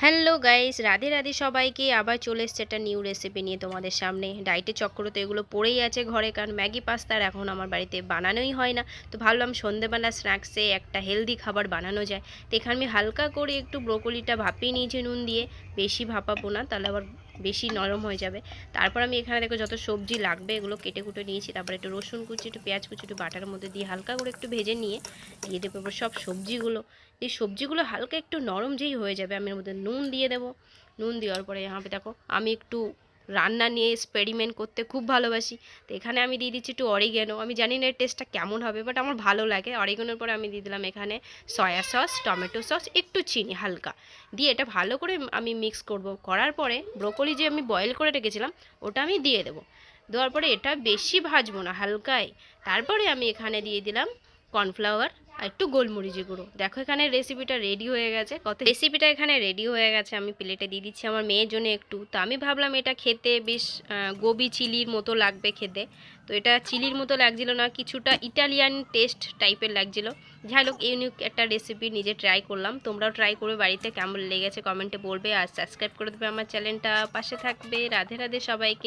Hello guys, Radhe Radhe সবাইকে। আবার চলে এসছে একটা নিউ রেসিপি নিয়ে তোমাদের সামনে। ডায়েটের চক্কর তো এগুলো পড়েই আছে ঘরে, কারণ ম্যাগি পাস্তা আর এখন আমার বাড়িতে বানানোই হয় না। তো ভাবলাম সন্ধেবেলা স্ন্যাক্সে একটা হেলদি খাবার বানানো যায়। তো এখানে আমি হালকা করে একটু ব্রোকলিটা ভাপিয়ে নিয়েছি নুন দিয়ে। বেশি ভাপাবো না, তাহলে আবার বেশি নরম হয়ে যাবে। তারপর আমি এখানে দেখো যত সবজি লাগবে এগুলো কেটে কুটে নিয়েছি। তারপর একটু রসুন কুচি, একটু পেঁয়াজ কুচি, একটু বাটার মধ্যে দিয়ে হালকা করে একটু ভেজে নিয়ে দিয়ে দেবো এবার সব সবজিগুলো। এই সবজিগুলো হালকা একটু নরম যেই হয়ে যাবে আমি এর মধ্যে নুন দিয়ে দেবো। নুন দেওয়ার পরে यहाँ पे দেখো আমি একটু রান্না নিয়ে এক্সপেরিমেন্ট করতে খুব ভালোবাসি। তো এখানে আমি দিয়ে দিচ্ছি একটু অরিগ্যানো। আমি জানি না এর টেস্টটা কেমন হবে, বাট আমার ভালো লাগে। অরিগ্যানোর পরে আমি দিয়ে দিলাম এখানে সয়া সস, টমেটো সস, একটু চিনি হালকা দিয়ে এটা ভালো করে আমি মিক্স করব। করার পরে ব্রোকলি যে আমি বয়েল করে রেখেছিলাম ওটা আমি দিয়ে দেবো। দেওয়ার পরে এটা বেশি ভাজবো না, হালকায়। তারপরে আমি এখানে দিয়ে দিলাম কর্নফ্লাওয়ার আর একটু গোলমরিচি গুঁড়ো। দেখো এখানে রেসিপিটা রেডি হয়ে গেছে। রেসিপিটা এখানে রেডি হয়ে গেছে। আমি প্লেটে দিয়ে দিচ্ছি আমার মেয়ের জন্য একটু। তো আমি ভাবলাম এটা খেতে বেশ গোবি চিলির মতো লাগবে খেতে। তো এটা চিলির মতো লাগছিল না, কিছুটা ইটালিয়ান টেস্ট টাইপের লাগছিল। যাই হোক, ইউনিক একটা রেসিপি নিজে ট্রাই করলাম। তোমরাও ট্রাই করবে বাড়িতে, কেমন লেগেছে কমেন্টে বলবে। আর সাবস্ক্রাইব করে দেবে আমার চ্যানেলটা, পাশে থাকবে। রাধে রাধে সবাইকে।